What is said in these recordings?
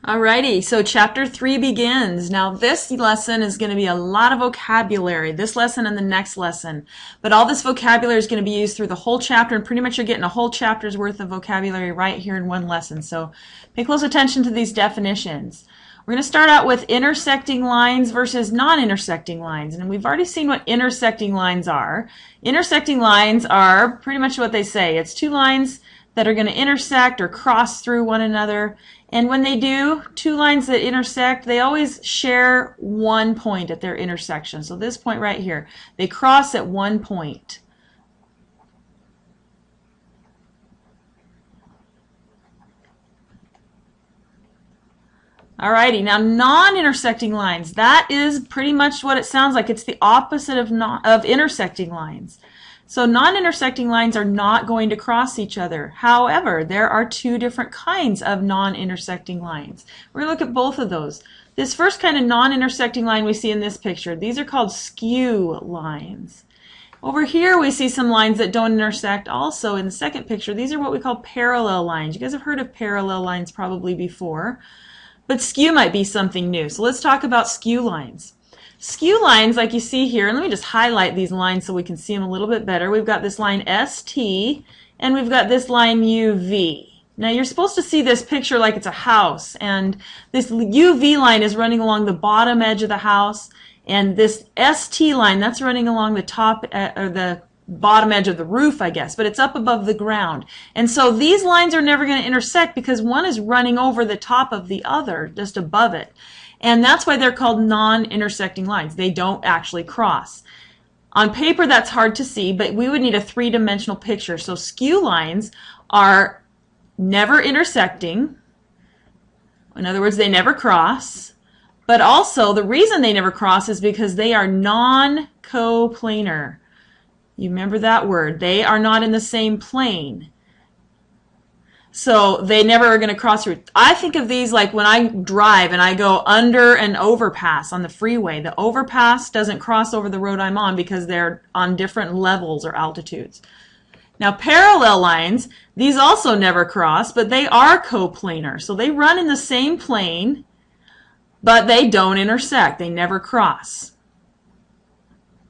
Alrighty, so chapter 3 begins. Now this lesson is going to be a lot of vocabulary, this lesson and the next lesson. But all this vocabulary is going to be used through the whole chapter, and pretty much you're getting a whole chapter's worth of vocabulary right here in one lesson. So pay close attention to these definitions. We're going to start out with intersecting lines versus non-intersecting lines. And we've already seen what intersecting lines are. Intersecting lines are pretty much what they say. It's two lines that are going to intersect or cross through one another. And when they do, two lines that intersect, they always share one point at their intersection. So this point right here, they cross at one point. Alrighty, now non-intersecting lines, that is pretty much what it sounds like. It's the opposite of intersecting lines. So non-intersecting lines are not going to cross each other. However, there are two different kinds of non-intersecting lines. We're going to look at both of those. This first kind of non-intersecting line we see in this picture, these are called skew lines. Over here we see some lines that don't intersect also in the second picture. These are what we call parallel lines. You guys have heard of parallel lines probably before, but skew might be something new. So let's talk about skew lines. Skew lines, like you see here, and let me just highlight these lines so we can see them a little bit better. We've got this line ST, and we've got this line UV. Now you're supposed to see this picture like it's a house, and this UV line is running along the bottom edge of the house, and this ST line, that's running along the top, or the bottom edge of the roof, I guess, but it's up above the ground. And so these lines are never going to intersect because one is running over the top of the other, just above it. And that's why they're called non-intersecting lines. They don't actually cross. On paper, that's hard to see, but we would need a three-dimensional picture. So skew lines are never intersecting. In other words, they never cross. But also, the reason they never cross is because they are non-coplanar. You remember that word. They are not in the same plane. So they never are going to cross through. I think of these like when I drive and I go under an overpass on the freeway. The overpass doesn't cross over the road I'm on because they're on different levels or altitudes. Now parallel lines, these also never cross, but they are coplanar. So they run in the same plane, but they don't intersect. They never cross.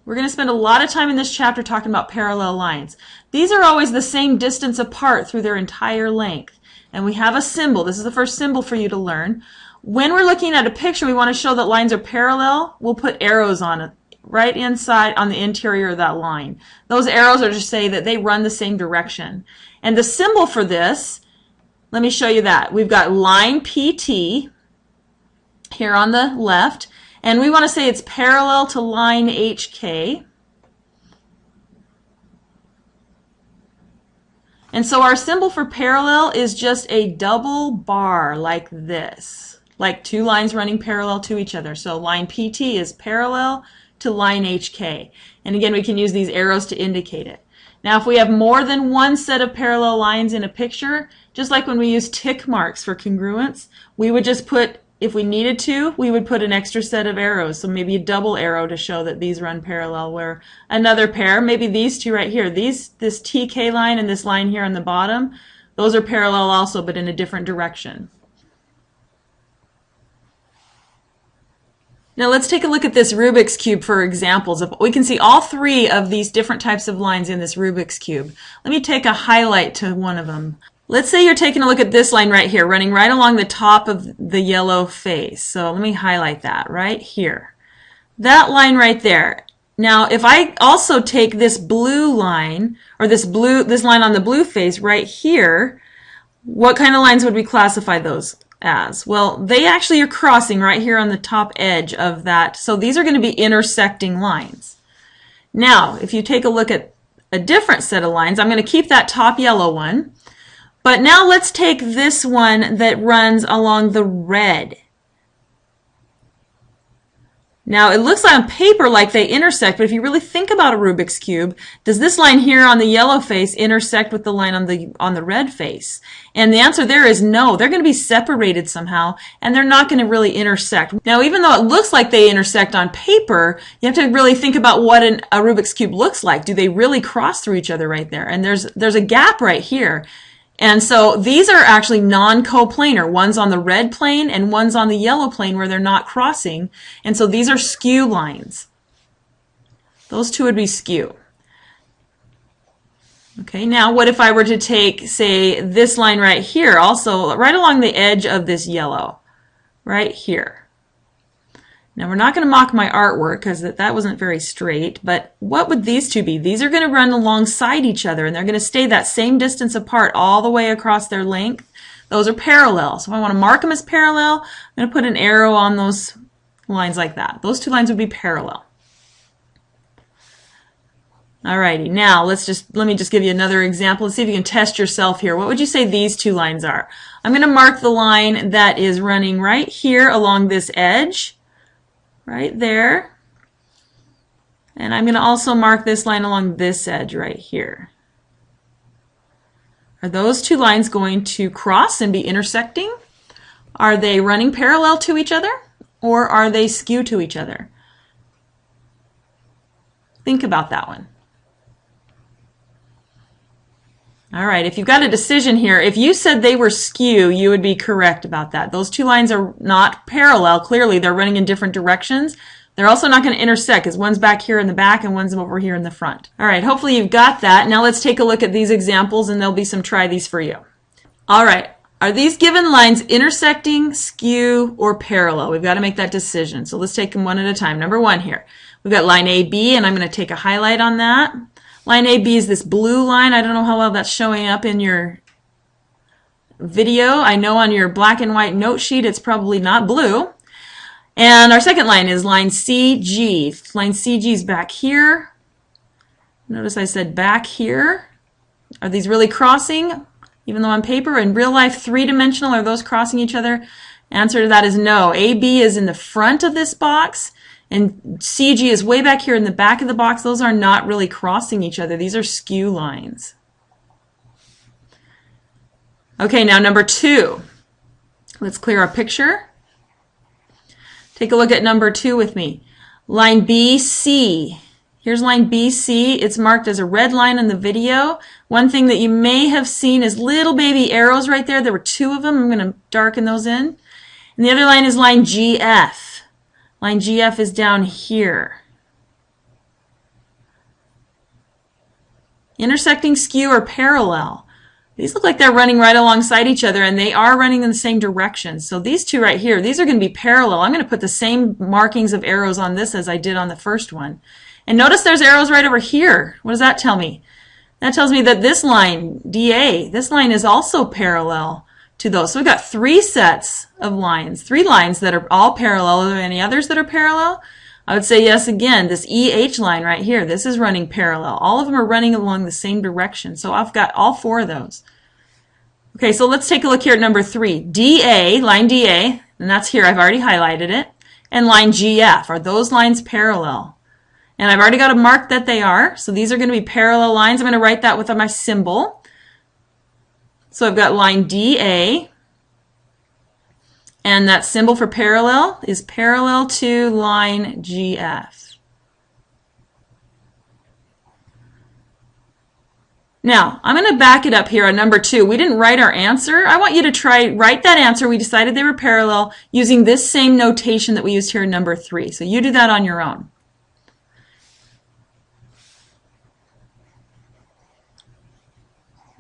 We're going to spend a lot of time in this chapter talking about parallel lines. These are always the same distance apart through their entire length. And we have a symbol. This is the first symbol for you to learn. When we're looking at a picture, we want to show that lines are parallel. We'll put arrows on it, right inside on the interior of that line. Those arrows are to say that they run the same direction. And the symbol for this, let me show you that. We've got line PT here on the left. And we want to say it's parallel to line HK. And so our symbol for parallel is just a double bar like this, like two lines running parallel to each other. So line PT is parallel to line HK. And again, we can use these arrows to indicate it. Now, if we have more than one set of parallel lines in a picture, just like when we use tick marks for congruence, we would just put, if we needed to, we would put an extra set of arrows, so maybe a double arrow to show that these run parallel, where another pair, maybe these two right here, this TK line and this line here on the bottom, those are parallel also, but in a different direction. Now let's take a look at this Rubik's Cube for examples. We can see all three of these different types of lines in this Rubik's Cube. Let me take a highlight to one of them. Let's say you're taking a look at this line right here, running right along the top of the yellow face. So let me highlight that right here. That line right there. Now, if I also take this blue line, or this line on the blue face right here, what kind of lines would we classify those as? Well, they actually are crossing right here on the top edge of that. So these are going to be intersecting lines. Now, if you take a look at a different set of lines, I'm going to keep that top yellow one. But now let's take this one that runs along the red. Now it looks like on paper like they intersect, but if you really think about a Rubik's Cube, does this line here on the yellow face intersect with the line on the red face? And the answer there is no. They're going to be separated somehow, and they're not going to really intersect. Now even though it looks like they intersect on paper, you have to really think about what a Rubik's Cube looks like. Do they really cross through each other right there? And there's a gap right here. And so these are actually non-coplanar. One's on the red plane and one's on the yellow plane where they're not crossing. And so these are skew lines. Those two would be skew. Okay, now what if I were to take, say, this line right here, also right along the edge of this yellow, right here. Now we're not going to mock my artwork because that wasn't very straight, but what would these two be? These are going to run alongside each other and they're going to stay that same distance apart all the way across their length. Those are parallel. So if I want to mark them as parallel, I'm going to put an arrow on those lines like that. Those two lines would be parallel. Alrighty, now let me just give you another example. Let's see if you can test yourself here. What would you say these two lines are? I'm going to mark the line that is running right here along this edge. Right there. And I'm going to also mark this line along this edge right here. Are those two lines going to cross and be intersecting? Are they running parallel to each other? Or are they skew to each other? Think about that one. All right, if you've got a decision here, if you said they were skew, you would be correct about that. Those two lines are not parallel. Clearly, they're running in different directions. They're also not going to intersect because one's back here in the back and one's over here in the front. All right, hopefully you've got that. Now let's take a look at these examples and there'll be some try these for you. All right, are these given lines intersecting, skew, or parallel? We've got to make that decision. So let's take them one at a time. Number one here, we've got line AB and I'm going to take a highlight on that. Line AB is this blue line. I don't know how well that's showing up in your video. I know on your black and white note sheet it's probably not blue. And our second line is line CG. Line CG is back here. Notice I said back here. Are these really crossing? Even though on paper, in real life, three-dimensional, are those crossing each other? Answer to that is no. AB is in the front of this box. And CG is way back here in the back of the box. Those are not really crossing each other. These are skew lines. Okay, now number two. Let's clear our picture. Take a look at number two with me. Line BC. Here's line BC. It's marked as a red line in the video. One thing that you may have seen is little baby arrows right there. There were two of them. I'm going to darken those in. And the other line is line GF. Line GF is down here. Intersecting, skew, or parallel. These look like they're running right alongside each other and they are running in the same direction. So these two right here, these are going to be parallel. I'm going to put the same markings of arrows on this as I did on the first one. And notice there's arrows right over here. What does that tell me? That tells me that this line, DA, this line is also parallel to those. So we've got three sets of lines, three lines that are all parallel. Are there any others that are parallel? I would say yes again. This EH line right here, this is running parallel. All of them are running along the same direction. So I've got all four of those. Okay, so let's take a look here at number three. DA, line DA, and that's here. I've already highlighted it. And line GF. Are those lines parallel? And I've already got a mark that they are. So these are going to be parallel lines. I'm going to write that with my symbol. So I've got line DA, and that symbol for parallel is parallel to line GF. Now, I'm going to back it up here on number two. We didn't write our answer. I want you to write that answer. We decided they were parallel using this same notation that we used here in number three. So you do that on your own.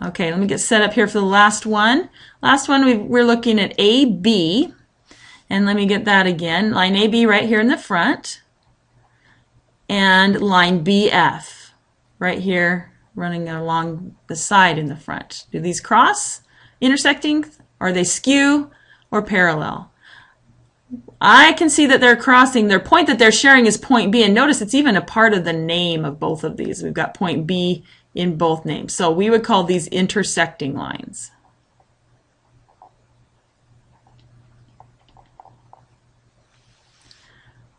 Okay, let me get set up here for the last one. Last one, we're looking at AB. And let me get that again. Line AB right here in the front. And line BF right here running along the side in the front. Do these cross, intersecting? Are they skew or parallel? I can see that they're crossing. Their point that they're sharing is point B. And notice it's even a part of the name of both of these. We've got point B in both names. So we would call these intersecting lines.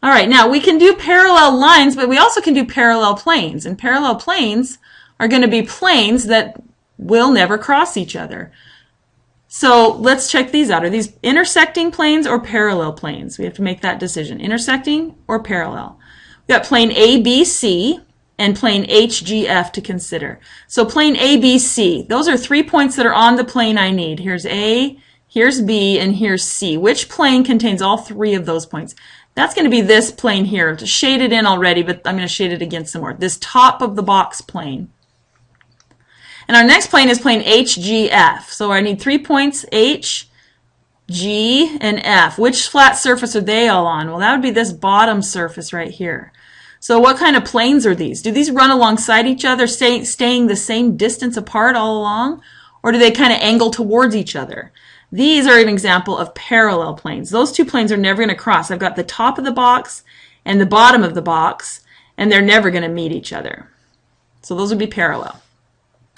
All right, now we can do parallel lines, but we also can do parallel planes. And parallel planes are going to be planes that will never cross each other. So let's check these out. Are these intersecting planes or parallel planes? We have to make that decision. Intersecting or parallel. We've got plane ABC. and plane HGF to consider. So plane ABC, those are 3 points that are on the plane I need. Here's A, here's B, and here's C. Which plane contains all 3 of those points? That's going to be this plane here. I've shaded in already, but I'm going to shade it again some more. This top of the box plane. And our next plane is plane HGF. So I need 3 points, H, G, and F. Which flat surface are they all on? Well, that would be this bottom surface right here. So what kind of planes are these? Do these run alongside each other, staying the same distance apart all along? Or do they kind of angle towards each other? These are an example of parallel planes. Those 2 planes are never going to cross. I've got the top of the box and the bottom of the box, and they're never going to meet each other. So those would be parallel.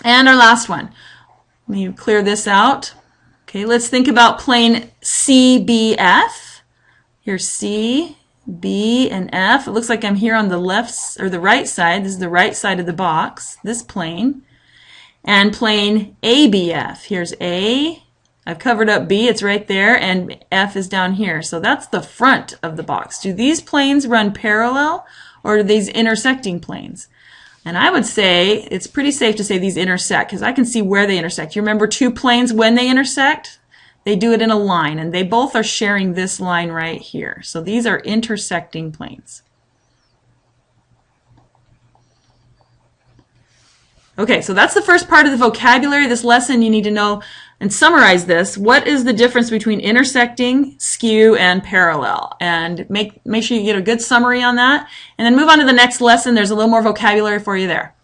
And our last one. Let me clear this out. Okay, let's think about plane CBF. Here's C, B, and F. It looks like I'm here on the left or the right side. This is the right side of the box, this plane. And plane ABF. Here's A. I've covered up B, it's right there, and F is down here. So that's the front of the box. Do these planes run parallel, or are these intersecting planes? And I would say it's pretty safe to say these intersect, because I can see where they intersect. You remember 2 planes, when they intersect? They do it in a line, and they both are sharing this line right here. So these are intersecting planes. Okay, so that's the first part of the vocabulary. This lesson you need to know and summarize this. What is the difference between intersecting, skew, and parallel? And make sure you get a good summary on that. And then move on to the next lesson. There's a little more vocabulary for you there.